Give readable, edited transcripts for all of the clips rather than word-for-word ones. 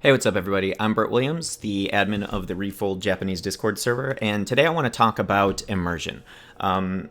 Hey, what's up, everybody? I'm Bert Williams, the admin of the Refold Japanese Discord server, and today I want to talk about immersion.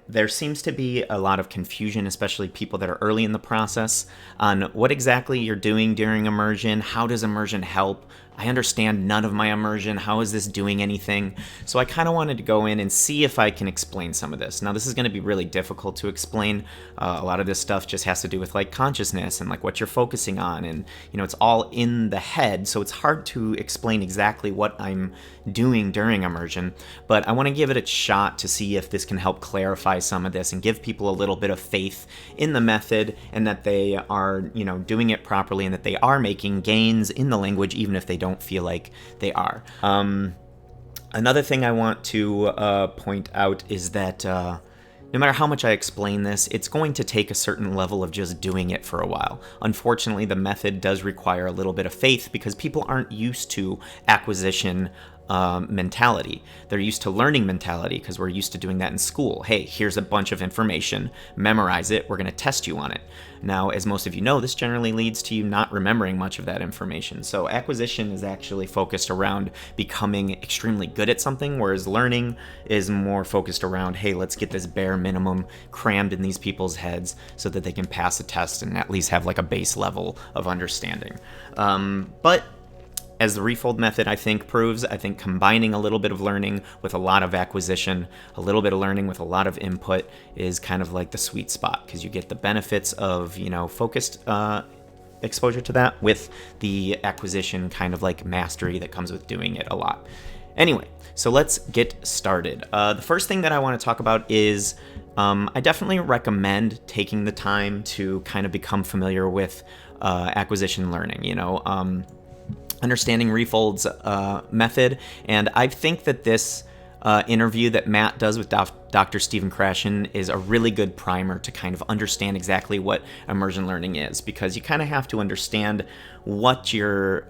There seems to be a lot of confusion, especially people that are early in the process, on what exactly you're doing during immersion. How does immersion help? I understand none of my immersion. How is this doing anything? So I kind of wanted to go in and see if I can explain some of this. Now, this is going to be really difficult to explain. A lot of this stuff just has to do with like consciousness and like what you're focusing on, and it's all in the head. So it's hard to explain exactly what I'm doing during immersion. But I want to give it a shot to see if this can help clarify some of this and give people a little bit of faith in the method and that they are, doing it properly and that they are making gains in the language, even if they don't feel like they are. Another thing I want to point out is that no matter how much I explain this, it's going to take a certain level of just doing it for a while. Unfortunately, the method does require a little bit of faith because people aren't used to acquisition mentality. They're used to learning mentality because we're used to doing that in school. Hey, here's a bunch of information, memorize it, we're going to test you on it. Now, as most of you know, this generally leads to you not remembering much of that information. So acquisition is actually focused around becoming extremely good at something, whereas learning is more focused around, hey, let's get this bare minimum crammed in these people's heads so that they can pass a test and at least have like a base level of understanding. But as the Refold method, I think, proves, I think combining a little bit of learning with a lot of acquisition, a little bit of learning with a lot of input is kind of like the sweet spot, because you get the benefits of, focused exposure to that with the acquisition kind of like mastery that comes with doing it a lot. Anyway, so let's get started. The first thing that I want to talk about is I definitely recommend taking the time to kind of become familiar with acquisition learning, understanding Refold's method. And I think that this interview that Matt does with Dr. Stephen Krashen is a really good primer to kind of understand exactly what immersion learning is, because you kind of have to understand what your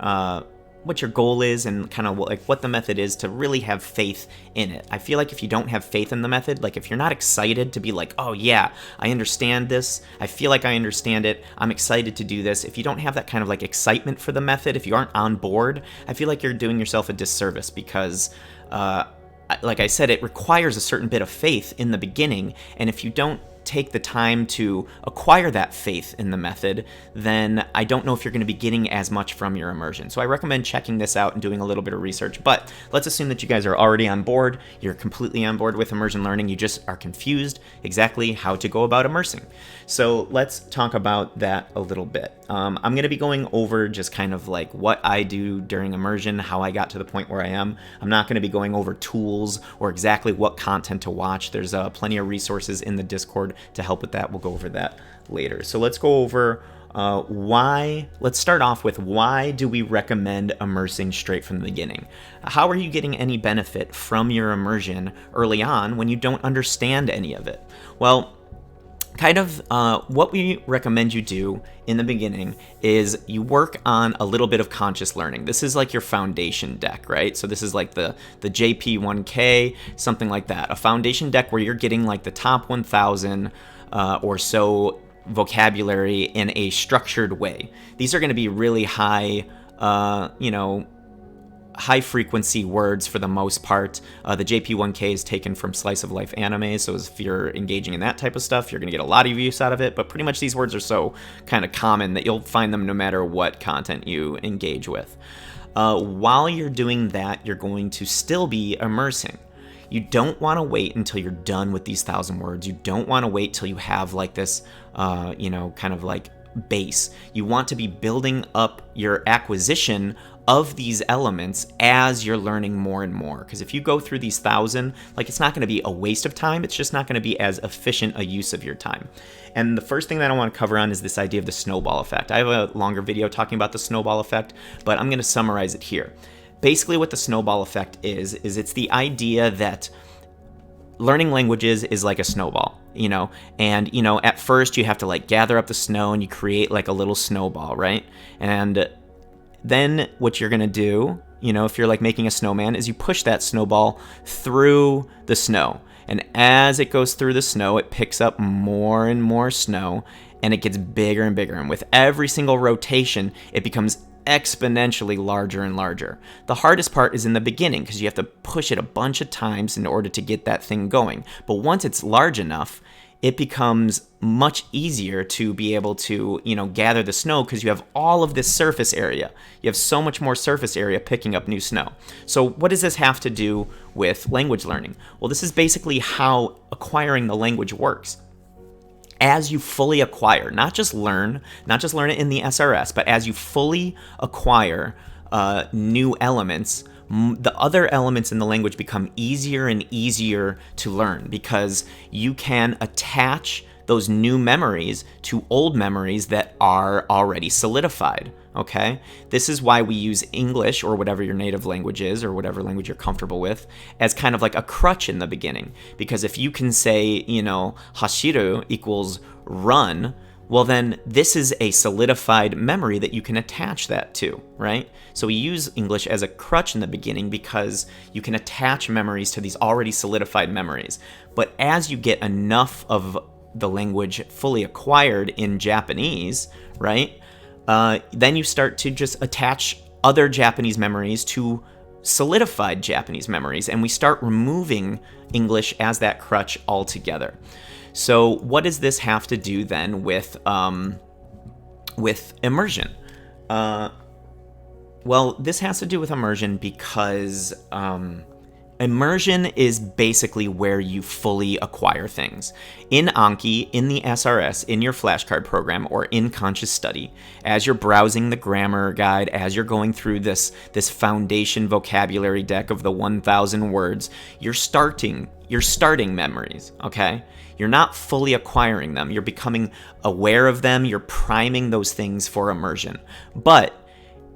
goal is and kind of like what the method is to really have faith in it. I feel like if you don't have faith in the method, like if you're not excited to be like, oh yeah, I understand this, I feel like I understand it, I'm excited to do this. If you don't have that kind of like excitement for the method, if you aren't on board, I feel like you're doing yourself a disservice, because like I said, it requires a certain bit of faith in the beginning, and if you don't take the time to acquire that faith in the method, then I don't know if you're going to be getting as much from your immersion. So I recommend checking this out and doing a little bit of research. But let's assume that you guys are already on board. You're completely on board with immersion learning. You just are confused exactly how to go about immersing. So let's talk about that a little bit. I'm going to be going over just kind of like what I do during immersion, how I got to the point where I am. I'm not going to be going over tools or exactly what content to watch. There's plenty of resources in the Discord to help with that. We'll go over that later. So let's go over let's start off with, why do we recommend immersing straight from the beginning? How are you getting any benefit from your immersion early on when you don't understand any of it? Well, kind of what we recommend you do in the beginning is you work on a little bit of conscious learning. This is like your foundation deck, right? So this is like the JP1K, something like that. A foundation deck where you're getting like the top 1,000 or so vocabulary in a structured way. These are going to be really high, high frequency words for the most part. The JP1K is taken from slice of life anime, so if you're engaging in that type of stuff, you're going to get a lot of use out of it, but pretty much these words are so kind of common that you'll find them no matter what content you engage with. While you're doing that, you're going to still be immersing. You don't want to wait until you're done with these 1,000 words. You don't want to wait till you have like this, kind of like base. You want to be building up your acquisition of these elements as you're learning more and more. Because if you go through these 1,000, like, it's not going to be a waste of time. It's just not going to be as efficient a use of your time. And the first thing that I want to cover on is this idea of the snowball effect. I have a longer video talking about the snowball effect, but I'm going to summarize it here. Basically, what the snowball effect is it's the idea that learning languages is like a snowball, and, at first you have to like gather up the snow and you create like a little snowball, right? And then what you're going to do, if you're like making a snowman, is you push that snowball through the snow. And as it goes through the snow, it picks up more and more snow, and it gets bigger and bigger. And with every single rotation, it becomes exponentially larger and larger. The hardest part is in the beginning because you have to push it a bunch of times in order to get that thing going. But once it's large enough, it becomes much easier to be able to, gather the snow because you have all of this surface area. You have so much more surface area picking up new snow. So what does this have to do with language learning? Well, this is basically how acquiring the language works. As you fully acquire, not just learn it in the SRS, but as you fully acquire new elements, the other elements in the language become easier and easier to learn because you can attach those new memories to old memories that are already solidified, okay? This is why we use English or whatever your native language is or whatever language you're comfortable with as kind of like a crutch in the beginning. Because if you can say, hashiru equals run, well then this is a solidified memory that you can attach that to, right? So we use English as a crutch in the beginning because you can attach memories to these already solidified memories. But as you get enough of the language fully acquired in Japanese, right, then you start to just attach other Japanese memories to solidified Japanese memories, and we start removing English as that crutch altogether. So what does this have to do then with immersion? Well, this has to do with immersion because immersion is basically where you fully acquire things. In Anki, in the SRS, in your flashcard program, or in Conscious Study, as you're browsing the grammar guide, as you're going through this foundation vocabulary deck of the 1,000 words, you're starting memories, okay? You're not fully acquiring them. You're becoming aware of them. You're priming those things for immersion. But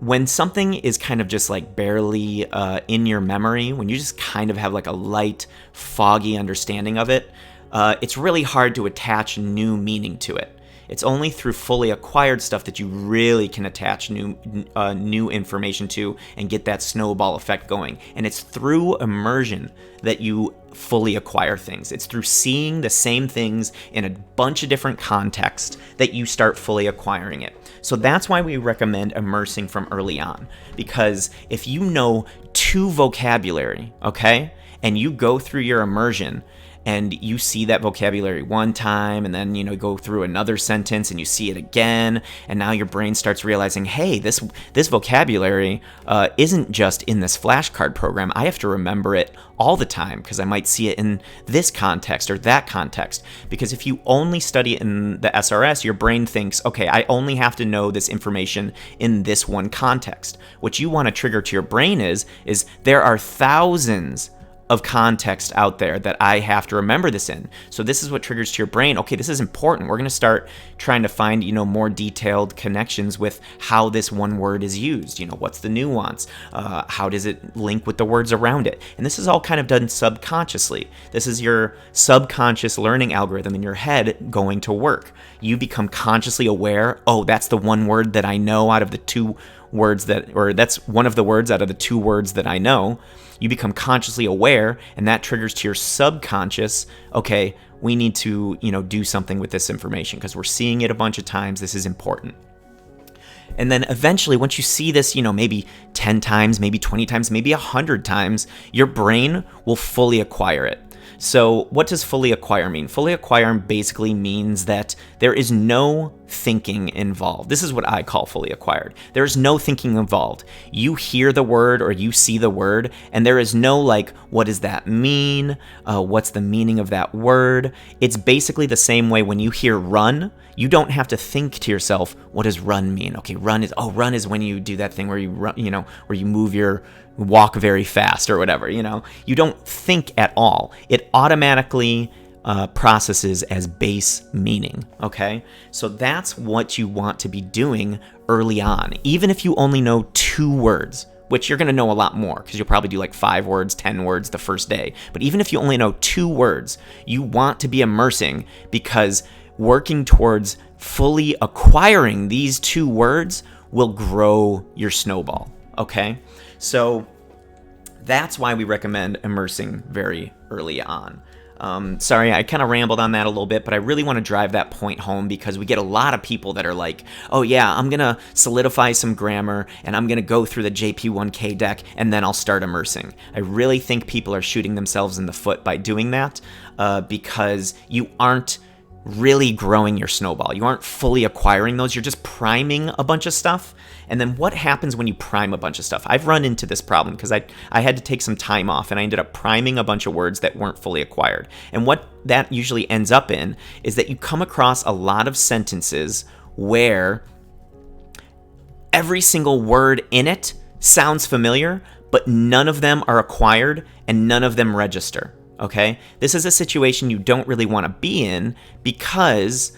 when something is kind of just like barely in your memory, when you just kind of have like a light, foggy understanding of it, it's really hard to attach new meaning to it. It's only through fully acquired stuff that you really can attach new information to and get that snowball effect going. And it's through immersion that you fully acquire things. It's through seeing the same things in a bunch of different contexts that you start fully acquiring it. So that's why we recommend immersing from early on. Because if you know 2 vocabulary, okay, and you go through your immersion, and you see that vocabulary one time, and then go through another sentence and you see it again, and now your brain starts realizing, hey, this vocabulary isn't just in this flashcard program. I have to remember it all the time because I might see it in this context or that context. Because if you only study it in the SRS, your brain thinks, okay, I only have to know this information in this one context. What you want to trigger to your brain is there are thousands of context out there that I have to remember this in. So this is what triggers to your brain, okay, this is important. We're going to start trying to find, more detailed connections with how this one word is used. What's the nuance? How does it link with the words around it? And this is all kind of done subconsciously. This is your subconscious learning algorithm in your head going to work. You become consciously aware, oh, that's the one word that I know out of the 2 words that's one of the words out of the 2 words that I know. You become consciously aware, and that triggers to your subconscious, okay, we need to, do something with this information because we're seeing it a bunch of times. This is important. And then eventually, once you see this, maybe 10 times, maybe 20 times, maybe 100 times, your brain will fully acquire it. So what does fully acquire mean? Fully acquire basically means that there is no thinking involved. This is what I call fully acquired. There is no thinking involved. You hear the word or you see the word, and there is no what does that mean? What's the meaning of that word? It's basically the same way when you hear run. You don't have to think to yourself, what does run mean? Okay, run is when you do that thing where you run, where you walk very fast or whatever, You don't think at all. It automatically processes as base meaning, okay? So that's what you want to be doing early on. Even if you only know 2 words, which you're going to know a lot more because you'll probably do 5 words, 10 words the first day. But even if you only know 2 words, you want to be immersing because working towards fully acquiring these 2 words will grow your snowball, okay? So that's why we recommend immersing very early on. Sorry, I kind of rambled on that a little bit, but I really want to drive that point home because we get a lot of people that are like, oh yeah, I'm going to solidify some grammar and I'm going to go through the JP1K deck and then I'll start immersing. I really think people are shooting themselves in the foot by doing that because you aren't really growing your snowball. You aren't fully acquiring those. You're just priming a bunch of stuff. And then what happens when you prime a bunch of stuff? I've run into this problem because I had to take some time off and I ended up priming a bunch of words that weren't fully acquired. And what that usually ends up in is that you come across a lot of sentences where every single word in it sounds familiar, but none of them are acquired and none of them register. Okay, this is a situation you don't really want to be in because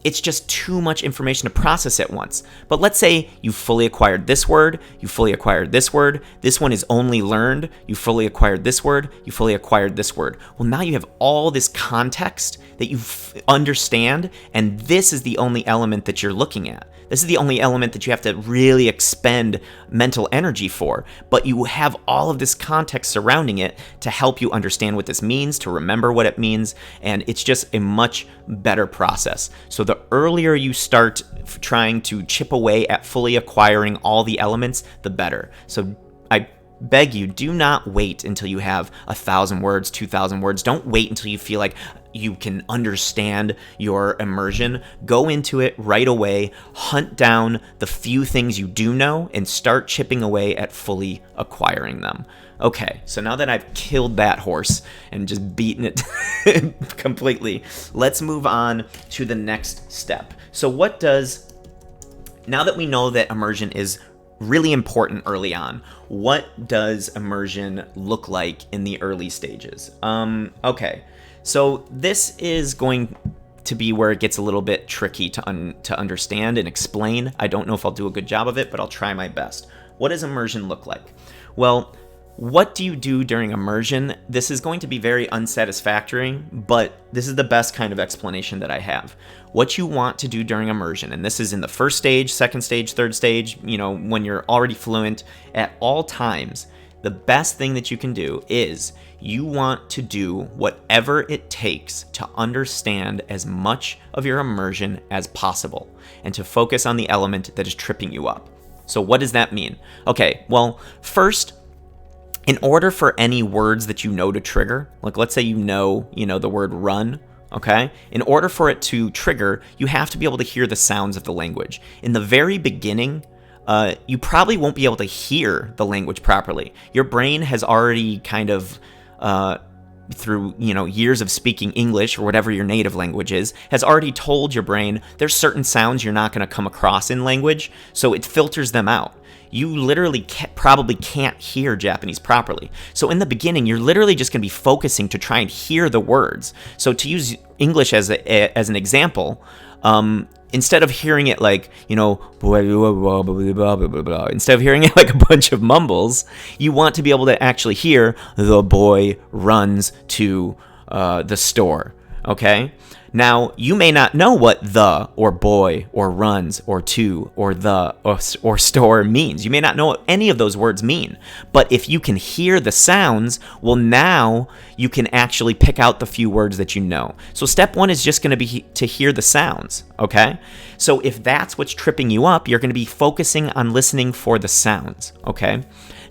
it's just too much information to process at once. But let's say you fully acquired this word, you fully acquired this word, this one is only learned, you fully acquired this word, you fully acquired this word. Well, now you have all this context that you understand, and this is the only element that you're looking at. This is the only element that you have to really expend mental energy for, but you have all of this context surrounding it to help you understand what this means, to remember what it means, and it's just a much better process. So the earlier you start trying to chip away at fully acquiring all the elements, the better. So I beg you, do not wait until you have 1,000 words, 2,000 words. Don't wait until you feel like you can understand your immersion. Go into it right away, hunt down the few things you do know, and start chipping away at fully acquiring them. Okay, so now that I've killed that horse and just beaten it completely, let's move on to the next step. So now that we know that immersion is really important early on, what does immersion look like in the early stages? Okay, so this is going to be where it gets a little bit tricky to understand and explain. I don't know if I'll do a good job of it, but I'll try my best. What does immersion look like? Well, what do you do during immersion? This is going to be very unsatisfactory, but this is the best kind of explanation that I have. What you want to do during immersion, and this is in the first stage, second stage, third stage, when you're already fluent, at all times, the best thing that you can do is you want to do whatever it takes to understand as much of your immersion as possible and to focus on the element that is tripping you up. So what does that mean? Okay, well, first, in order for any words that you know to trigger, like let's say you know the word run, okay? In order for it to trigger, you have to be able to hear the sounds of the language. In the very beginning, you probably won't be able to hear the language properly. Your brain has already kind of, through years of speaking English or whatever your native language is, has already told your brain there's certain sounds you're not going to come across in language, so it filters them out. You literally probably can't hear Japanese properly. So in the beginning, you're literally just going to be focusing to try and hear the words. So to use English as an example, instead of hearing it like, instead of hearing it like a bunch of mumbles, you want to be able to actually hear the boy runs to the store, okay? Now, you may not know what the or boy or runs or to or the or store means. You may not know what any of those words mean. But if you can hear the sounds, well, now you can actually pick out the few words that you know. So step one is just going to be to hear the sounds, okay? So if that's what's tripping you up, you're going to be focusing on listening for the sounds, okay?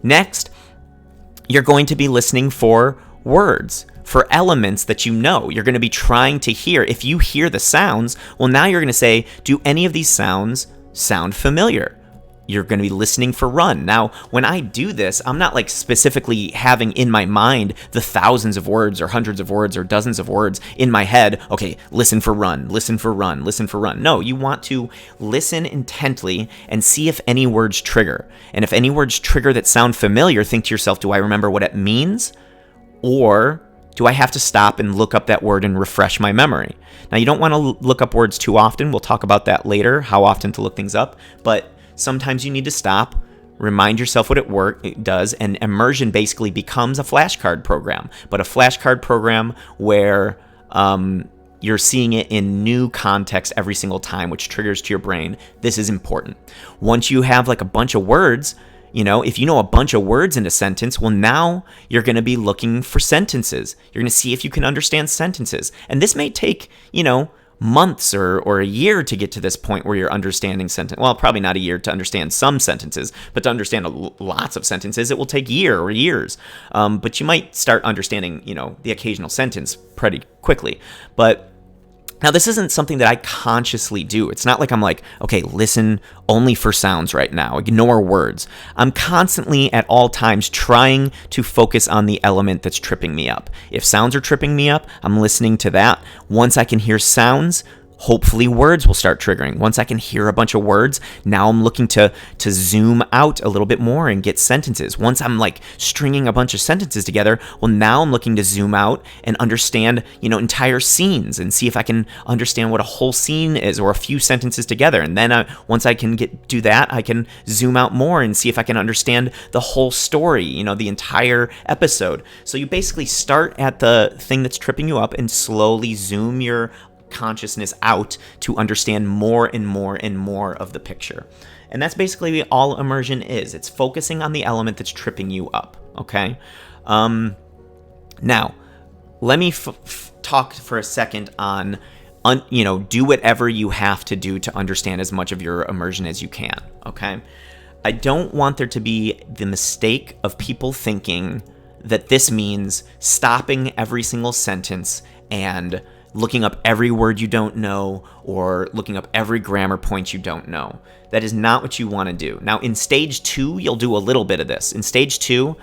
Next, you're going to be listening for words, for elements that you know. You're going to be trying to hear. If you hear the sounds, well, now you're going to say, do any of these sounds sound familiar? You're going to be listening for run. Now, when I do this, I'm not like specifically having in my mind the thousands of words or hundreds of words or dozens of words in my head. Okay, listen for run, listen for run, listen for run. No, you want to listen intently and see if any words trigger. And if any words trigger that sound familiar, think to yourself, do I remember what it means? Or do I have to stop and look up that word and refresh my memory? Now, you don't want to look up words too often. We'll talk about that later, how often to look things up. But sometimes you need to stop, remind yourself what it does, and immersion basically becomes a flashcard program. But a flashcard program where you're seeing it in new context every single time, which triggers to your brain. This is important. Once you have like a bunch of words, If you know a bunch of words in a sentence, well, now you're going to be looking for sentences. You're going to see if you can understand sentences. And this may take, months or a year to get to this point where you're understanding sentence. Well, probably not a year to understand some sentences, but to understand lots of sentences, it will take year or years. But you might start understanding, the occasional sentence pretty quickly. But now, this isn't something that I consciously do. It's not like I'm like, okay, listen only for sounds right now. Ignore words. I'm constantly at all times trying to focus on the element that's tripping me up. If sounds are tripping me up, I'm listening to that. Once I can hear sounds, hopefully words will start triggering. Once I can hear a bunch of words, now I'm looking to zoom out a little bit more and get sentences. Once I'm like stringing a bunch of sentences together, well, now I'm looking to zoom out and understand, entire scenes and see if I can understand what a whole scene is or a few sentences together. And then once I can do that, I can zoom out more and see if I can understand the whole story, the entire episode. So you basically start at the thing that's tripping you up and slowly zoom your consciousness out to understand more and more and more of the picture. And that's basically all immersion is. It's focusing on the element that's tripping you up, okay? Now, let me talk for a second on, do whatever you have to do to understand as much of your immersion as you can, okay? I don't want there to be the mistake of people thinking that this means stopping every single sentence and looking up every word you don't know or looking up every grammar point you don't know. That is not what you want to do. Now, in stage 2, you'll do a little bit of this. In stage 2,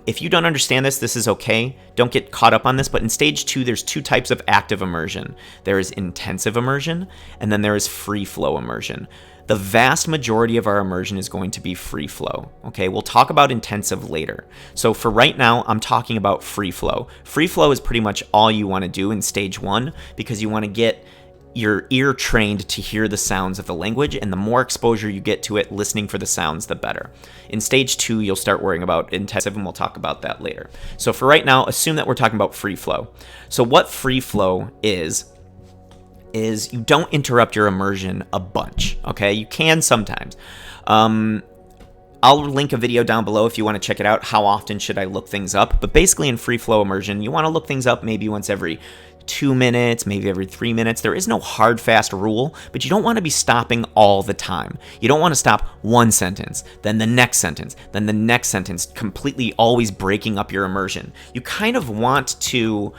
if you don't understand this is okay. Don't get caught up on this. But in stage 2, there's 2 types of active immersion. There is intensive immersion, and then there is free flow immersion. The vast majority of our immersion is going to be free flow. Okay, we'll talk about intensive later. So for right now, I'm talking about free flow. Free flow is pretty much all you want to do in stage 1 because you want to get your ear trained to hear the sounds of the language, and the more exposure you get to it, listening for the sounds, the better. In stage 2, you'll start worrying about intensive, and we'll talk about that later. So for right now, assume that we're talking about free flow. So what free flow is you don't interrupt your immersion a bunch, okay? You can sometimes. I'll link a video down below if you want to check it out. How often should I look things up? But basically in free flow immersion, you want to look things up maybe once every 2 minutes, maybe every 3 minutes. There is no hard, fast rule, but you don't want to be stopping all the time. You don't want to stop one sentence, then the next sentence, then the next sentence, completely always breaking up your immersion. You kind of want to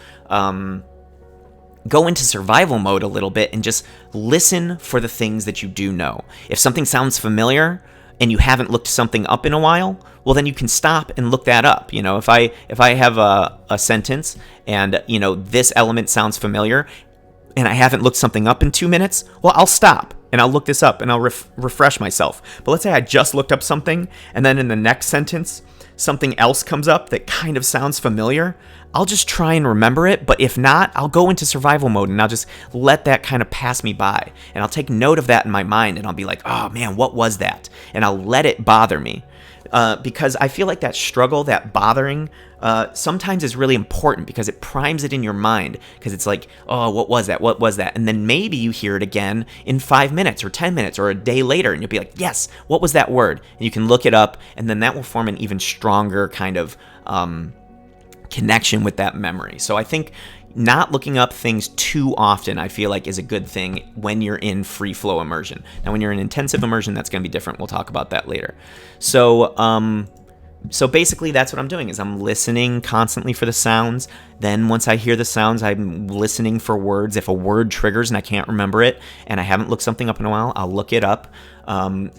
go into survival mode a little bit and just listen for the things that you do know. If something sounds familiar and you haven't looked something up in a while, well, then you can stop and look that up. If I have a sentence and, this element sounds familiar and I haven't looked something up in 2 minutes, well, I'll stop and I'll look this up and I'll refresh myself. But let's say I just looked up something and then in the next sentence, something else comes up that kind of sounds familiar. I'll just try and remember it, but if not, I'll go into survival mode and I'll just let that kind of pass me by. And I'll take note of that in my mind and I'll be like, oh man, what was that? And I'll let it bother me. Because I feel like that struggle, that bothering, sometimes is really important because it primes it in your mind. Because it's like, oh, what was that? What was that? And then maybe you hear it again in 5 minutes or 10 minutes or a day later. And you'll be like, yes, what was that word? And you can look it up. And then that will form an even stronger kind of connection with that memory. So I think not looking up things too often, I feel like, is a good thing when you're in free flow immersion. Now, when you're in intensive immersion, that's going to be different. We'll talk about that later. So basically that's what I'm doing is I'm listening constantly for the sounds. Then once I hear the sounds, I'm listening for words. If a word triggers and I can't remember it and I haven't looked something up in a while, I'll look it up.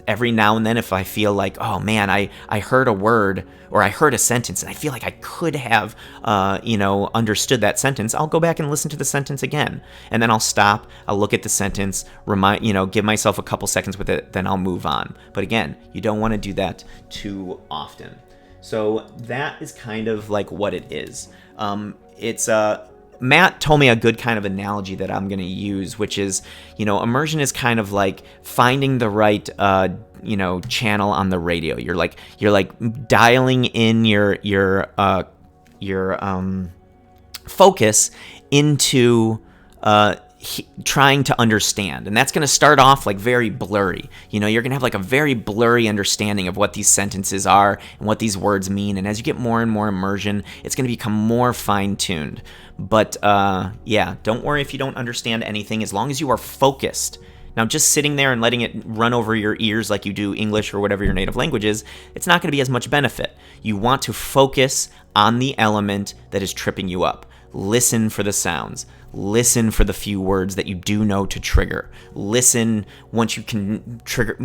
Every now and then if I feel like, oh man, I heard a word or I heard a sentence and I feel like I could have, understood that sentence, I'll go back and listen to the sentence again. And then I'll stop, I'll look at the sentence, give myself a couple seconds with it, then I'll move on. But again, you don't want to do that too often. So that is kind of like what it is. Matt told me a good kind of analogy that I'm going to use, which is, immersion is kind of like finding the right, channel on the radio. You're like dialing in your focus into trying to understand. And that's going to start off like very blurry. You know, you're going to have like a very blurry understanding of what these sentences are and what these words mean. And as you get more and more immersion, it's going to become more fine-tuned. But yeah, don't worry if you don't understand anything, as long as you are focused. Now, just sitting there and letting it run over your ears like you do English or whatever your native language is, it's not going to be as much benefit. You want to focus on the element that is tripping you up. Listen for the sounds. Listen for the few words that you do know to trigger. Listen once you can trigger,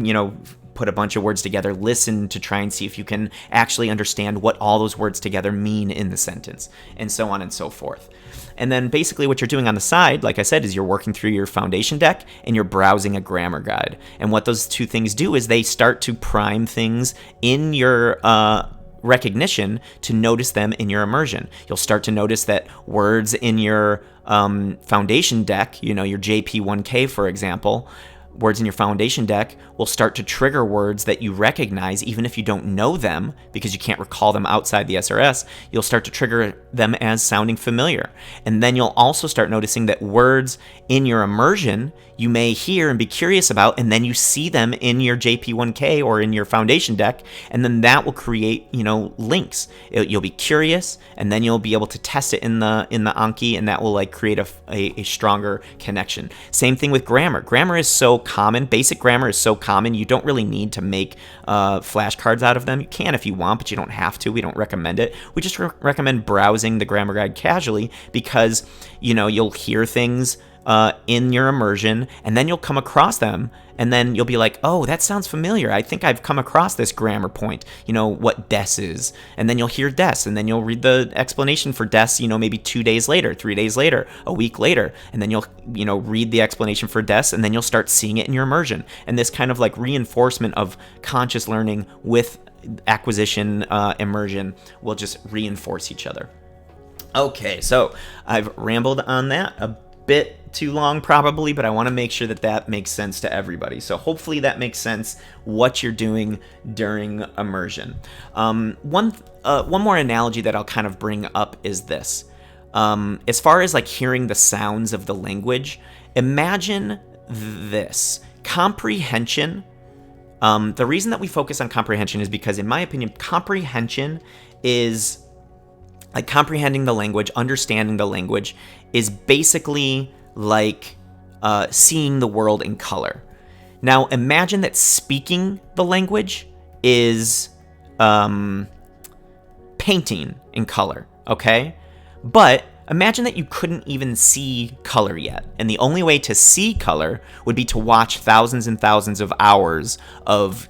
put a bunch of words together. Listen to try and see if you can actually understand what all those words together mean in the sentence, and so on and so forth. And then basically what you're doing on the side, like I said, is you're working through your foundation deck and you're browsing a grammar guide. And what those two things do is they start to prime things in your recognition to notice them in your immersion. You'll start to notice that words in your foundation deck, your JP1K, for example, words in your foundation deck will start to trigger words that you recognize even if you don't know them, because you can't recall them outside the SRS. You'll start to trigger them as sounding familiar. And then you'll also start noticing that words in your immersion you may hear and be curious about, and then you see them in your JP1K or in your foundation deck, and then that will create, links. You'll be curious, and then you'll be able to test it in the Anki, and that will like create a stronger connection. Same thing with grammar. Grammar is so common. Basic grammar is so common. You don't really need to make flashcards out of them. You can if you want, but you don't have to. We don't recommend it. We just recommend browsing the grammar guide casually, because you'll hear things in your immersion, and then you'll come across them, and then you'll be like, oh, that sounds familiar. I think I've come across this grammar point, what des is. And then you'll hear des, and then you'll read the explanation for des, maybe 2 days later, 3 days later, a week later. And then you'll, read the explanation for des, and then you'll start seeing it in your immersion. And this kind of like reinforcement of conscious learning with acquisition immersion will just reinforce each other. Okay, so I've rambled on that a bit too long probably, but I want to make sure that makes sense to everybody. So hopefully that makes sense what you're doing during immersion. One more analogy that I'll kind of bring up is this. As far as like hearing the sounds of the language, imagine this. Comprehension. The reason that we focus on comprehension is because, in my opinion, comprehension is like comprehending the language, understanding the language is basically like seeing the world in color. Now, imagine that speaking the language is painting in color, okay? But imagine that you couldn't even see color yet, and the only way to see color would be to watch thousands and thousands of hours of,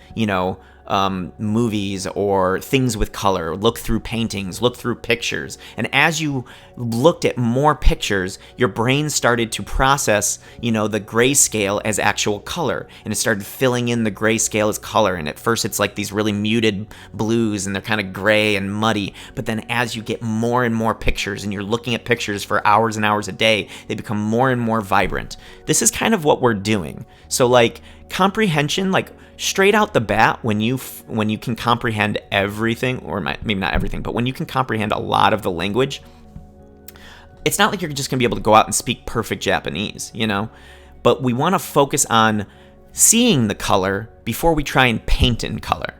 movies or things with color, look through paintings, look through pictures. And as you looked at more pictures, your brain started to process, the grayscale as actual color. And it started filling in the grayscale as color. And at first it's like these really muted blues and they're kind of gray and muddy. But then as you get more and more pictures and you're looking at pictures for hours and hours a day, they become more and more vibrant. This is kind of what we're doing. So like comprehension, like straight out the bat, when you can comprehend everything, or maybe not everything, but when you can comprehend a lot of the language, it's not like you're just going to be able to go out and speak perfect Japanese, But we want to focus on seeing the color before we try and paint in color.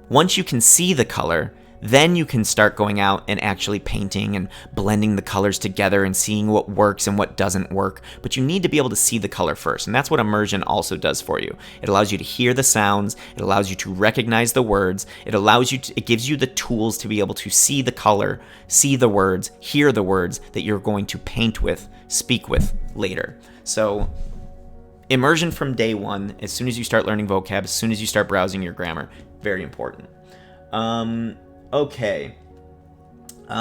Once you can see the color, then you can start going out and actually painting and blending the colors together and seeing what works and what doesn't work. But you need to be able to see the color first, and that's what immersion also does for you. It allows you to hear the sounds, it allows you to recognize the words, it gives you the tools to be able to see the color, see the words, hear the words that you're going to paint with, speak with later. So immersion from day one, as soon as you start learning vocab, as soon as you start browsing your grammar, very important. Okay. We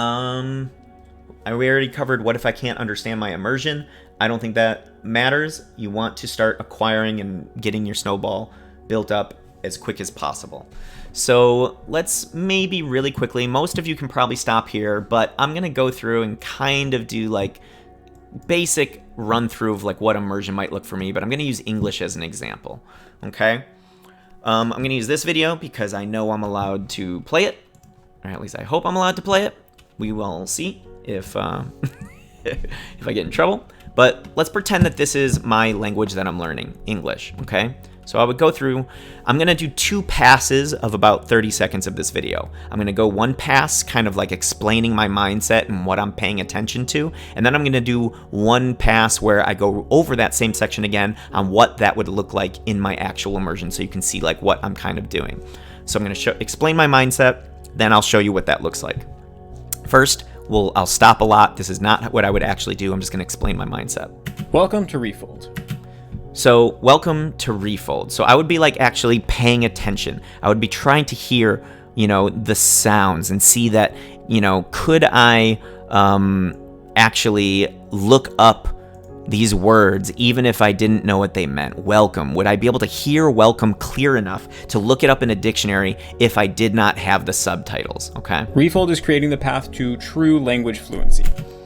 already covered what if I can't understand my immersion. I don't think that matters. You want to start acquiring and getting your snowball built up as quick as possible. So let's maybe really quickly, most of you can probably stop here, but I'm going to go through and kind of do like basic run through of like what immersion might look for me, but I'm going to use English as an example. Okay. I'm going to use this video because I know I'm allowed to play it. Or at least I hope I'm allowed to play it. We will see if if I get in trouble. But let's pretend that this is my language that I'm learning, English, okay? So I would go through, I'm going to do 2 passes of about 30 seconds of this video. I'm going to go 1 pass kind of like explaining my mindset and what I'm paying attention to, and then I'm going to do 1 pass where I go over that same section again on what that would look like in my actual immersion, so you can see like what I'm kind of doing. So I'm going to explain my mindset, then I'll show you what that looks like. First, I'll stop a lot. This is not what I would actually do. I'm just going to explain my mindset. Welcome to Refold. So welcome to Refold. So I would be like actually paying attention. I would be trying to hear, the sounds and see that, could I actually look up these words even if I didn't know what they meant? Welcome. Would I be able to hear welcome clear enough to look it up in a dictionary if I did not have the subtitles? Okay. Refold is creating the path to true language fluency.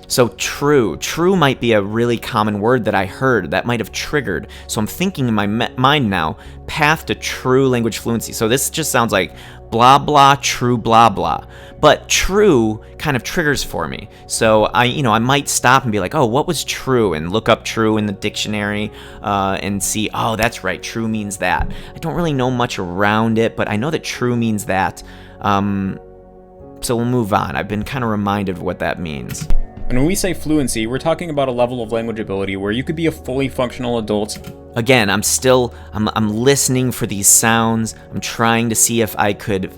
So true might be a really common word that I heard that might have triggered. So I'm thinking in my mind now, path to true language fluency. So this just sounds like blah, blah, true, blah, blah. But true kind of triggers for me. So I might stop and be like, oh, what was true? And look up true in the dictionary and see, oh, that's right, true means that. I don't really know much around it, but I know that true means that. So we'll move on. I've been kind of reminded of what that means. And when we say fluency, we're talking about a level of language ability where you could be a fully functional adult. Again, I'm listening for these sounds. I'm trying to see if I could,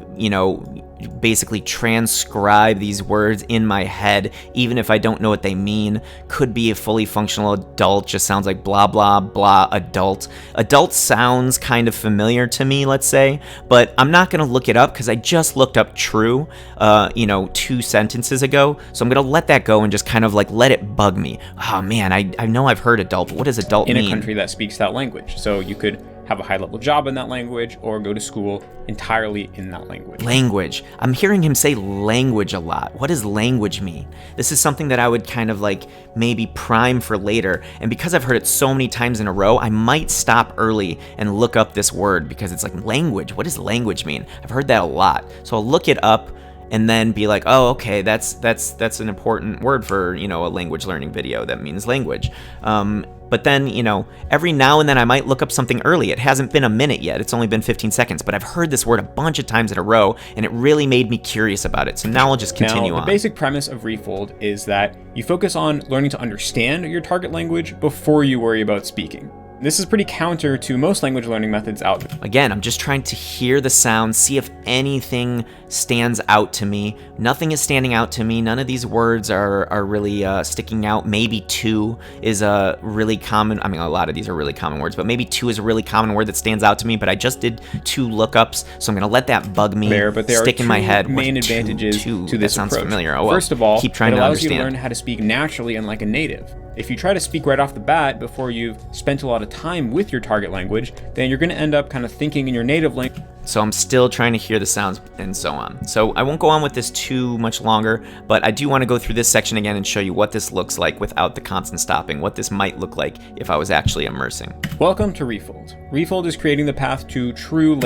basically transcribe these words in my head, even if I don't know what they mean. Could be a fully functional adult, just sounds like blah, blah, blah, adult. Adult sounds kind of familiar to me, let's say, but I'm not going to look it up because I just looked up true, 2 sentences ago. So I'm going to let that go and just kind of like let it bug me. Oh man, I know I've heard adult, but what does adult mean? In a country that speaks that language. So you could have a high-level job in that language or go to school entirely in that language. Language. I'm hearing him say language a lot. What does language mean? This is something that I would kind of like maybe prime for later. And because I've heard it so many times in a row, I might stop early and look up this word because it's like language. What does language mean? I've heard that a lot. So I'll look it up and then be like, oh, okay, that's an important word for, a language learning video that means language. But then, every now and then I might look up something early. It hasn't been a minute yet. It's only been 15 seconds, but I've heard this word a bunch of times in a row, and it really made me curious about it. So now I'll just continue on. The basic premise of Refold is that you focus on learning to understand your target language before you worry about speaking. This is pretty counter to most language learning methods out there. Again, I'm just trying to hear the sounds, see if anything stands out to me. Nothing is standing out to me. None of these words are really sticking out. Maybe 2 is a really common, a lot of these are really common words, but maybe 2 is a really common word that stands out to me, but I just did 2 lookups, so I'm going to let that bug me, stick in my head. Main advantages to this that sounds approach. Familiar. Oh, well, first of all, keep trying it to allows understand. you to learn how to speak naturally and like a native. If you try to speak right off the bat before you've spent a lot of time with your target language, then you're going to end up kind of thinking in your native language. So I'm still trying to hear the sounds and so on. So I won't go on with this too much longer, but I do want to go through this section again and show you what this looks like without the constant stopping, what this might look like if I was actually immersing. Welcome to Refold. Refold is creating the path to true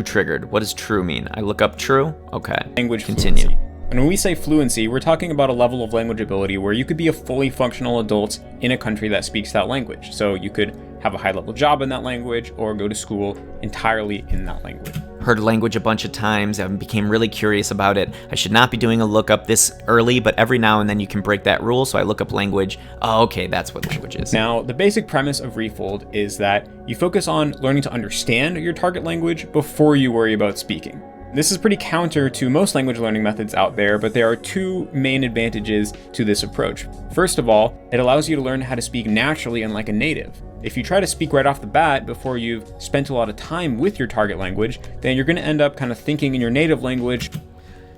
triggered. What does true mean? I look up true? Okay. Language Continue. Fluency. And when we say fluency, we're talking about a level of language ability where you could be a fully functional adult in a country that speaks that language. So you could have a high-level job in that language or go to school entirely in that language. Heard language a bunch of times. I became really curious about it. I should not be doing a lookup this early, but every now and then you can break that rule. So I look up language. Oh, okay, that's what language is. Now, the basic premise of Refold is that you focus on learning to understand your target language before you worry about speaking. This is pretty counter to most language learning methods out there, but there are 2 main advantages to this approach. First of all, it allows you to learn how to speak naturally and like a native. If you try to speak right off the bat before you've spent a lot of time with your target language, then you're going to end up kind of thinking in your native language.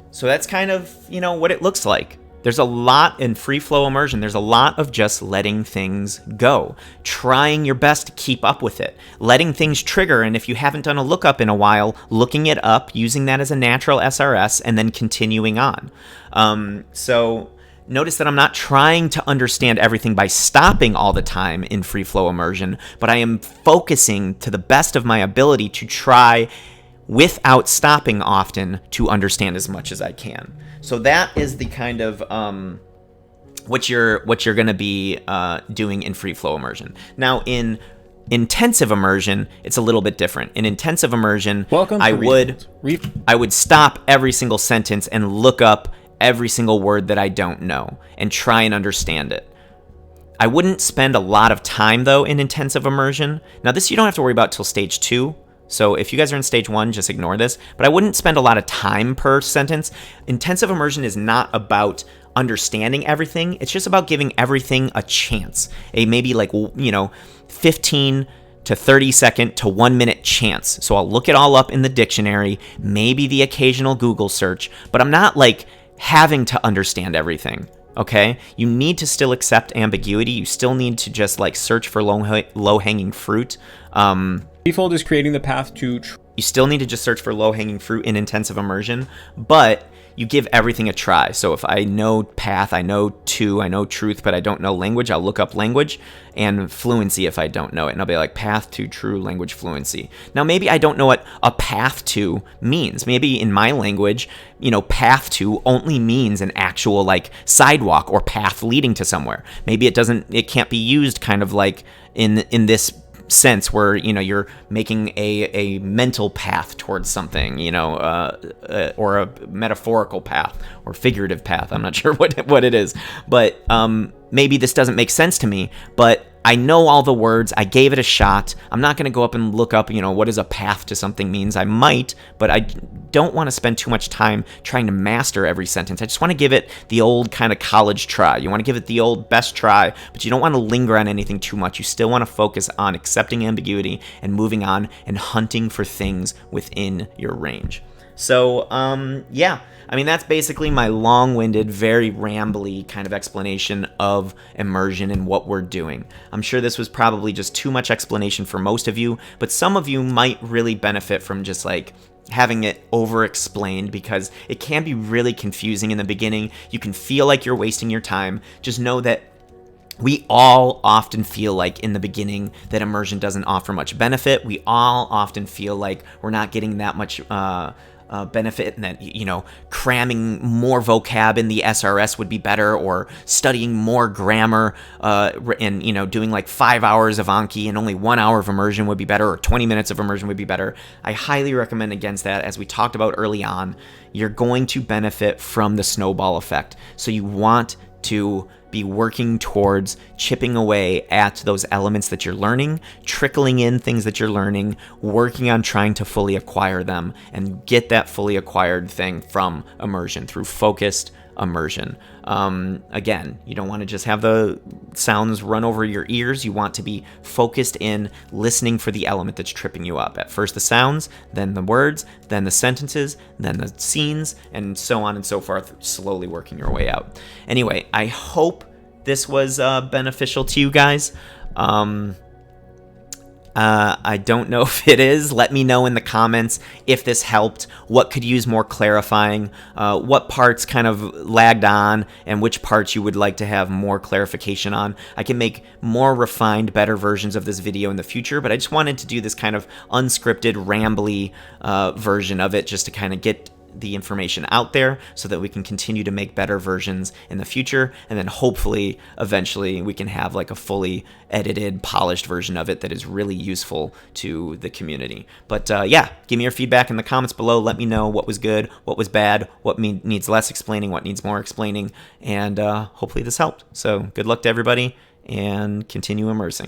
So that's kind of, what it looks like. There's a lot in free flow immersion. There's a lot of just letting things go, trying your best to keep up with it, letting things trigger. And if you haven't done a lookup in a while, looking it up, using that as a natural SRS, and then continuing on. So notice that I'm not trying to understand everything by stopping all the time in free flow immersion, but I am focusing to the best of my ability to try without stopping often to understand as much as I can. So that is the kind of what you're going to be doing in free flow immersion. Now, in intensive immersion, it's a little bit different. In intensive immersion, I would stop every single sentence and look up every single word that I don't know and try and understand it. I wouldn't spend a lot of time, though, in intensive immersion. Now, this you don't have to worry about till stage 2. So if you guys are in stage 1, just ignore this. But I wouldn't spend a lot of time per sentence. Intensive immersion is not about understanding everything. It's just about giving everything a chance. A maybe 15 to 30 second to 1 minute chance. So I'll look it all up in the dictionary, maybe the occasional Google search, but I'm not having to understand everything. Okay, you need to still accept ambiguity. You still need to just search for low-hanging fruit. Refold is creating the path to. You still need to just search for low-hanging fruit in intensive immersion, but you give everything a try. So if I know path, I know I know truth, but I don't know language, I'll look up language, and fluency if I don't know it. And I'll be like, path to true language fluency. Now, maybe I don't know what a path to means. Maybe in my language, path to only means an actual sidewalk or path leading to somewhere. Maybe it can't be used kind of in this sense where you're making a mental path towards something, or a metaphorical path or figurative path. I'm not sure what it is, but maybe this doesn't make sense to me, but I know all the words. I gave it a shot. I'm not going to go up and look up, what does a path to something means. I might, but I don't want to spend too much time trying to master every sentence. I just want to give it the old kind of college try. You want to give it the old best try, but you don't want to linger on anything too much. You still want to focus on accepting ambiguity and moving on and hunting for things within your range. So, yeah. That's basically my long-winded, very rambly kind of explanation of immersion and what we're doing. I'm sure this was probably just too much explanation for most of you, but some of you might really benefit from just having it over-explained, because it can be really confusing in the beginning. You can feel like you're wasting your time. Just know that we all often feel in the beginning that immersion doesn't offer much benefit. We all often feel like we're not getting that much benefit, and that cramming more vocab in the SRS would be better, or studying more grammar and doing 5 hours of Anki and only 1 hour of immersion would be better, or 20 minutes of immersion would be better. I highly recommend against that. As we talked about early on, you're going to benefit from the snowball effect. So you want to be working towards chipping away at those elements that you're learning, trickling in things that you're learning, working on trying to fully acquire them, and get that fully acquired thing from immersion through focused immersion. Again, you don't want to just have the sounds run over your ears. You want to be focused in listening for the element that's tripping you up. At first the sounds, then the words, then the sentences, then the scenes, and so on and so forth, slowly working your way out. Anyway, I hope this was beneficial to you guys. I don't know if it is. Let me know in the comments if this helped, what could use more clarifying, what parts kind of lagged on, and which parts you would like to have more clarification on. I can make more refined, better versions of this video in the future, but I just wanted to do this kind of unscripted, rambly version of it just to kind of get the information out there so that we can continue to make better versions in the future, and then hopefully eventually we can have a fully edited, polished version of it that is really useful to the community. But yeah, give me your feedback in the comments below. Let me know what was good, what was bad, what needs less explaining, what needs more explaining, and hopefully this helped. So good luck to everybody, and continue immersing.